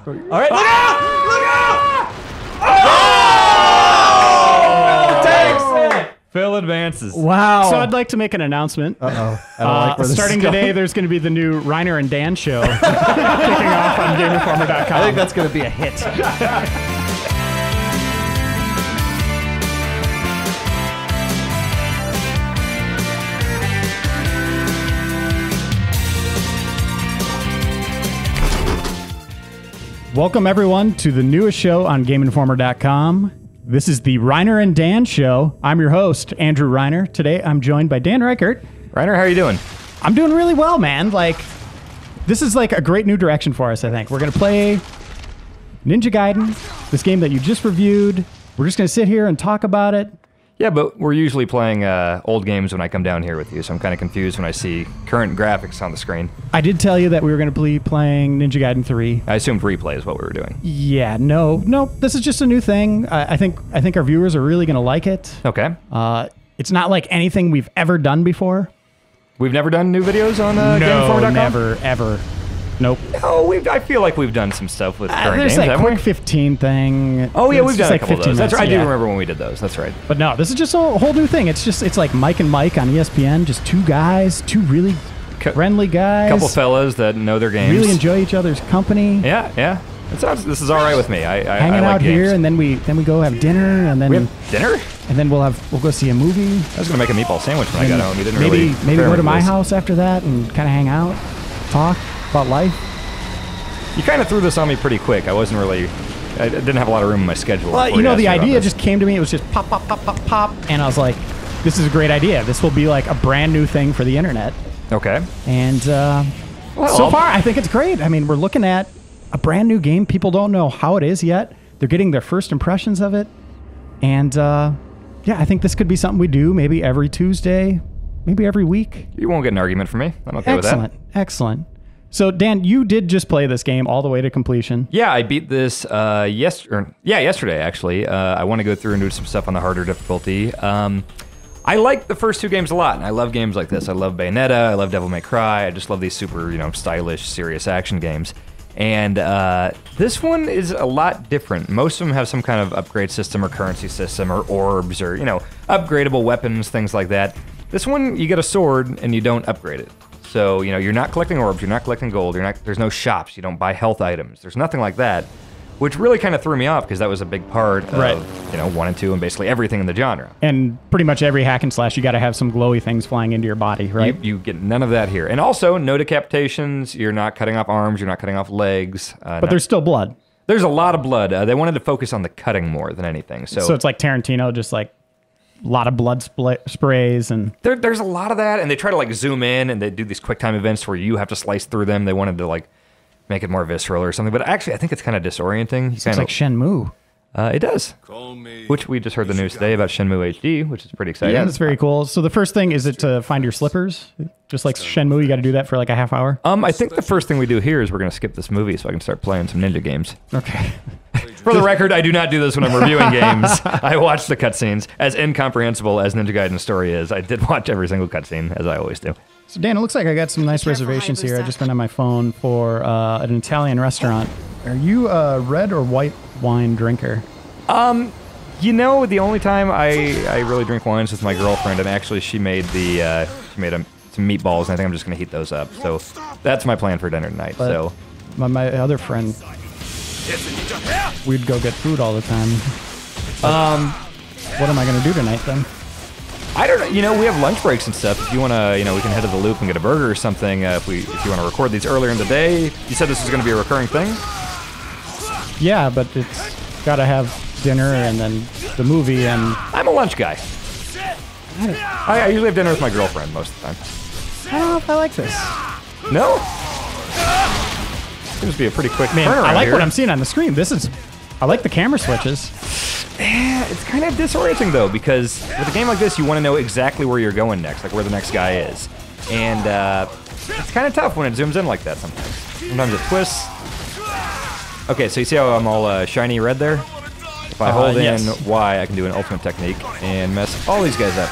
All right, look out! Look out! Oh! Takes it! Phil advances. Wow. So I'd like to make an announcement. Starting today, there's going to be the new Reiner and Dan show kicking off on GameInformer.com. I think that's going to be a hit. Welcome, everyone, to the newest show on GameInformer.com. This is the Reiner and Dan show. I'm your host, Andrew Reiner. Today, I'm joined by Dan Ryckert. Reiner, how are you doing? I'm doing really well, man. This is a great new direction for us, I think. We're going to play Ninja Gaiden, this game that you just reviewed. We're just going to sit here and talk about it. Yeah, but we're usually playing old games when I come down here with you, so I'm kind of confused when I see current graphics on the screen. I did tell you that we were going to be playing Ninja Gaiden 3. I assumed replay is what we were doing. Yeah, no, this is just a new thing. I think our viewers are really going to like it. Okay. It's not like anything we've ever done before. We've never done new videos on No, never, ever. Nope. No, I feel like we've done some stuff with current there's games, that haven't quick we? 15 thing. Oh yeah, we've done a like couple of those. That's right. I do yeah. remember when we did those. That's right. But no, this is just a whole new thing. It's like Mike and Mike on ESPN, just two guys, two really friendly guys. Couple fellas that know their games. Really enjoy each other's company. Yeah. This is all right with me. Hanging I like out games. here, and then we go have dinner, and then we have dinner. And then we'll go see a movie. I was gonna make a meatball sandwich when I got home. You didn't maybe really go to my house after that and kind of hang out, talk about life. You kind of threw this on me pretty quick. I didn't have a lot of room in my schedule. Well, the idea just came to me. It was just pop, pop, pop, pop, pop, and I was like, "This is a great idea. This will be like a brand new thing for the internet." Okay. And so far, I think it's great. I mean, we're looking at a brand new game. People don't know how it is yet. They're getting their first impressions of it, and I think this could be something we do maybe every Tuesday, maybe every week. You won't get an argument from me. I'm okay with that. Excellent. So, Dan, you did just play this game all the way to completion. Yeah, I beat this yesterday, actually. I want to go through and do some stuff on the harder difficulty. I like the first two games a lot, and I love games like this. I love Bayonetta, I love Devil May Cry, I just love these super, stylish, serious action games. And this one is a lot different. Most of them have some kind of upgrade system or currency system or orbs or, upgradable weapons, things like that. This one, you get a sword and you don't upgrade it. So, you're not collecting orbs, you're not collecting gold, there's no shops, you don't buy health items, there's nothing like that, which really kind of threw me off because that was a big part of, 1 and 2 and basically everything in the genre. And pretty much every hack and slash, you got to have some glowy things flying into your body, right? You get none of that here. And also, no decapitations, you're not cutting off arms, you're not cutting off legs. But there's still blood. There's a lot of blood. They wanted to focus on the cutting more than anything. So it's like Tarantino, just like a lot of blood sprays and there's a lot of that, and they try to zoom in and they do these quick time events where you have to slice through them. They wanted to make it more visceral or something, but actually I think it's kind of disorienting. It's like Shenmue. It does. Which we just heard the news today about Shenmue HD, which is pretty exciting. Yeah, that's very cool. So the first thing is to find your slippers, just like Shenmue. You got to do that for like a half hour. I think the first thing we do here is we're going to skip this movie so I can start playing some ninja games. Okay. For the record, I do not do this when I'm reviewing games. I watch the cutscenes. As incomprehensible as Ninja Gaiden's story is, I did watch every single cutscene, as I always do. So Dan, it looks like I got some nice reservations here. I just went on my phone for an Italian restaurant. Are you a red or white wine drinker? The only time I really drink wines with my girlfriend, and actually she made some meatballs, and I think I'm just going to heat those up. So that's my plan for dinner tonight. But my other friend, we'd go get food all the time. What am I going to do tonight then? I don't know. We have lunch breaks and stuff. If you want to, we can head to the Loop and get a burger or something. If you want to record these earlier in the day. You said this is going to be a recurring thing? Yeah, but it's got to have dinner and then the movie and... I'm a lunch guy. I usually have dinner with my girlfriend most of the time. I don't know if I like this. No? Seems to be a pretty quick turnaround. I like here. what I'm seeing on the screen. I like the camera switches. Yeah, it's kind of disorienting though, because with a game like this, you want to know exactly where you're going next, like where the next guy is. And it's kind of tough when it zooms in like that sometimes. Sometimes it twists. Okay, so you see how I'm all shiny red there? If I hold in Y, I can do an ultimate technique and mess all these guys up.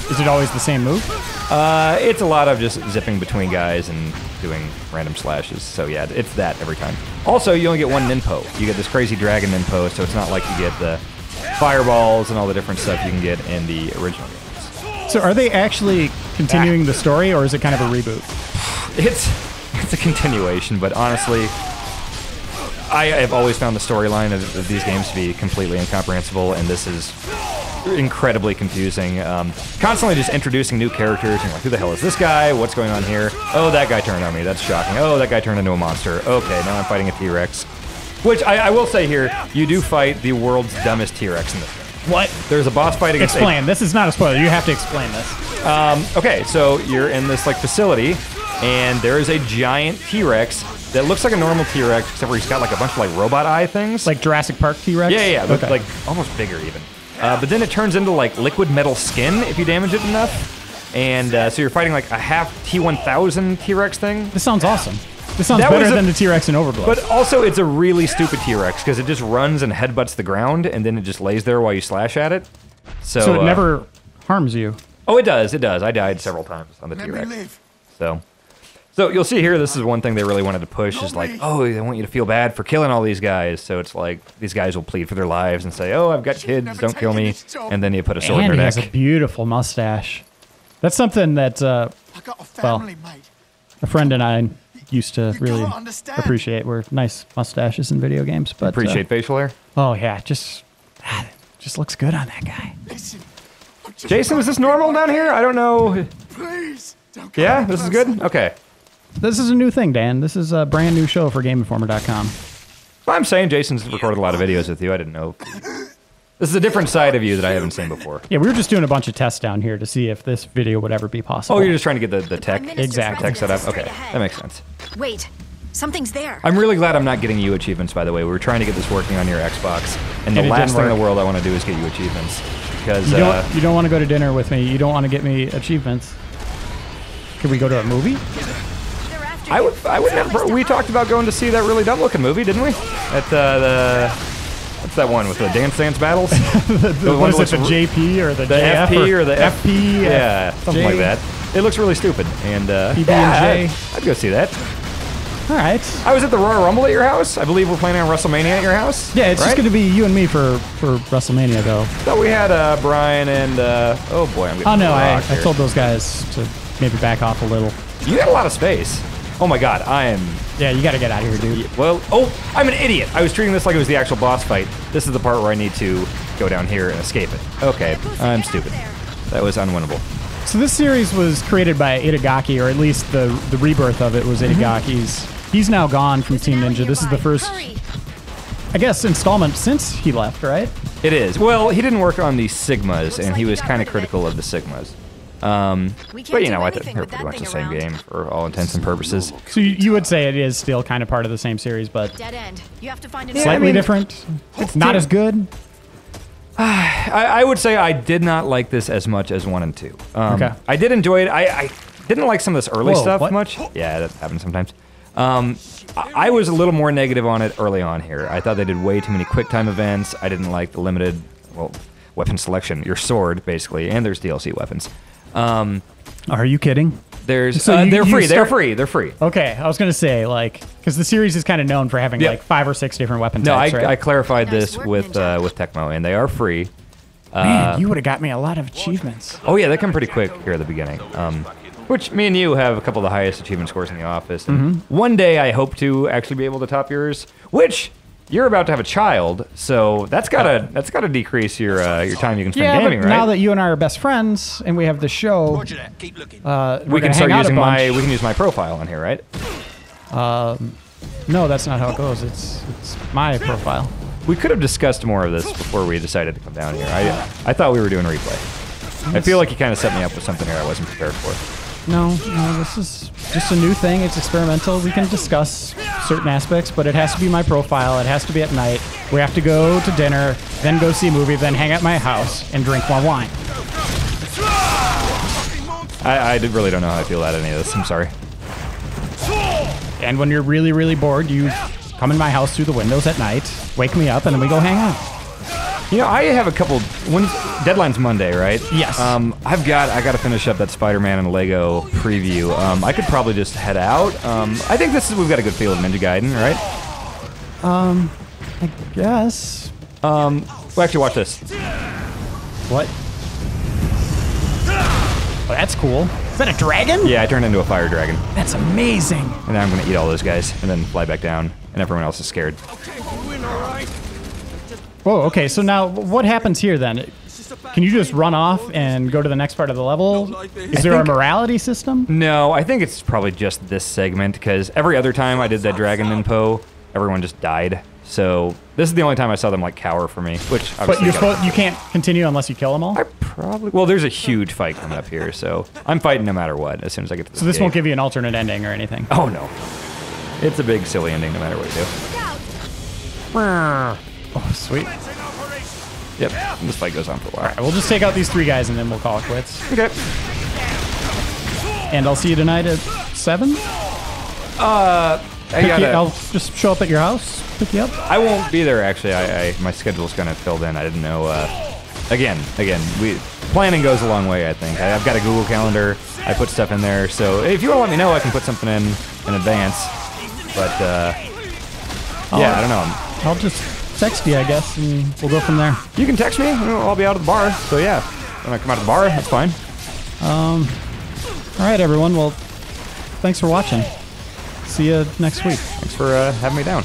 Is it always the same move? It's a lot of just zipping between guys and doing random slashes. So yeah, it's that every time. Also, you only get one ninpo. You get this crazy dragon ninpo, so it's not like you get the fireballs and all the different stuff you can get in the original games. So are they actually continuing the story, or is it kind of a reboot? It's a continuation, but honestly, I have always found the storyline of these games to be completely incomprehensible, and this is incredibly confusing. Constantly just introducing new characters, and like, who the hell is this guy? What's going on here? Oh, that guy turned on me. That's shocking. Oh, that guy turned into a monster. Okay, now I'm fighting a T-Rex. Which, I will say here, you do fight the world's dumbest T-Rex in this game. What? There's a boss fight against... Explain. This is not a spoiler. You have to explain this. Okay, so you're in this like facility, and there is a giant T-Rex that looks like a normal T-Rex, except for he's got like a bunch of like robot eye things. Like Jurassic Park T-Rex? Yeah, okay. like almost bigger even. But then it turns into like liquid metal skin if you damage it enough. And so you're fighting like a half T-1000 T-Rex thing. This sounds awesome. This sounds better than the T-Rex in Overblood. But also it's a really stupid T-Rex because it just runs and headbutts the ground and then it just lays there while you slash at it. So it never harms you. Oh, it does. It does. I died several times on the T-Rex. So you'll see here, this is one thing they really wanted to push is like, oh, they want you to feel bad for killing all these guys. So it's like, these guys will plead for their lives and say, oh, I've got kids, don't kill me. And then you put a sword in their neck. And he has a beautiful mustache. That's something that, well, a friend and I used to really appreciate were nice mustaches in video games. But appreciate facial hair? Oh, yeah, just looks good on that guy. Jason, is this normal down here? I don't know. Please. Yeah, this is good? Okay. This is a new thing, Dan. This is a brand new show for GameInformer.com. Well, I'm saying Jason's recorded a lot of videos with you. I didn't know. This is a different side of you that I haven't seen before. Yeah, we were just doing a bunch of tests down here to see if this video would ever be possible. Oh, you're just trying to get the tech? Exactly. Tech set up? Okay, that makes sense. Wait, something's there. I'm really glad I'm not getting you achievements, by the way. We were trying to get this working on your Xbox, and the last thing in the world I want to do is get you achievements. Because you don't want to go to dinner with me. You don't want to get me achievements. Could we go to a movie? I would never. We talked about going to see that really dumb-looking movie, didn't we? At what's that one with the Dance battles? What is it, the JP or the JF FP or the FP? Yeah, something like that. It looks really stupid, and PB&J. I'd go see that. All right. I was at the Royal Rumble at your house. I believe we're planning on WrestleMania at your house. Yeah, it's just going to be you and me for WrestleMania, though. So we had Brian and oh boy, I'm getting I told those guys to maybe back off a little. You got a lot of space. Oh my God, I am. Yeah, you got to get out of here, dude. Well, I'm an idiot. I was treating this like it was the actual boss fight. This is the part where I need to go down here and escape it. Okay, I'm stupid. That was unwinnable. So this series was created by Itagaki, or at least the rebirth of it was Itagaki's. He's now gone from Team Ninja. This is the first, I guess, installment since he left, right? It is. Well, he didn't work on the Sigmas, and he was kind of critical of the Sigmas. But you know, I think they're pretty much the same game for all intents and purposes. So you would say it is still kind of part of the same series, but dead end. You have to find slightly different. It's not as good. I would say I did not like this as much as 1 and 2. Okay. I did enjoy it. I didn't like some of this early stuff much. Yeah, that happens sometimes. I was a little more negative on it early on here. I thought they did way too many quick time events. I didn't like the limited, weapon selection. Your sword, basically, and there's DLC weapons. Are you kidding? There's so they're free. They're free. Okay, I was gonna say because the series is kind of known for having like 5 or 6 different weapon types. I clarified this with Tecmo, and they are free. Man, you would have got me a lot of achievements. Oh yeah, they come pretty quick here at the beginning. Which me and you have a couple of the highest achievement scores in the office. And one day I hope to actually be able to top yours. Which you're about to have a child, so that's gotta decrease your time you can spend gaming, right? Now that you and I are best friends and we have the show, we can start using we can use my profile on here, right? No, that's not how it goes. It's my profile. We could have discussed more of this before we decided to come down here. I thought we were doing replay. I feel like you kind of set me up with something here I wasn't prepared for. No, this is just a new thing. It's experimental. We can discuss certain aspects, but it has to be my profile. It has to be at night. We have to go to dinner, then go see a movie, then hang at my house and drink more wine. I really don't know how I feel about any of this. I'm sorry. And when you're really, really bored, you come in my house through the windows at night, wake me up, and then we go hang out. You know, I have a couple. Deadline's Monday, right? Yes. I got to finish up that Spider-Man and Lego preview. I could probably just head out. I think we've got a good feel of Ninja Gaiden, right? I guess. Well, actually, watch this. What? Oh, that's cool. Is that a dragon? Yeah, I turned into a fire dragon. That's amazing. And now I'm gonna eat all those guys and then fly back down, and everyone else is scared. Whoa, okay, so now what happens here then? Can you just run off and go to the next part of the level? Is there a morality system? No, I think it's probably just this segment, because every other time I did that dragon Ninpo, everyone just died. So this is the only time I saw them like cower for me, which obviously But you can't continue unless you kill them all? well, there's a huge fight coming up here, so I'm fighting no matter what as soon as I get to this So this gate. won't give you an alternate ending or anything? Oh, no. It's a big, silly ending no matter what you do. Oh, sweet. Yep, this fight goes on for a while. All right, we'll just take out these 3 guys and then we'll call it quits. Okay. And I'll see you tonight at 7? I'll just show up at your house, pick you up. I won't be there, actually. My schedule's kind of filled in. I didn't know. Again, planning goes a long way, I think. I've got a Google Calendar. I put stuff in there. So if you want to let me know, I can put something in advance. But, yeah, I don't know. I'll just text you, I guess, and we'll go from there. You can text me. I'll be out of the bar. So, yeah. When I come out of the bar, that's fine. All right, everyone. Well, thanks for watching. See you next week. Thanks for having me down.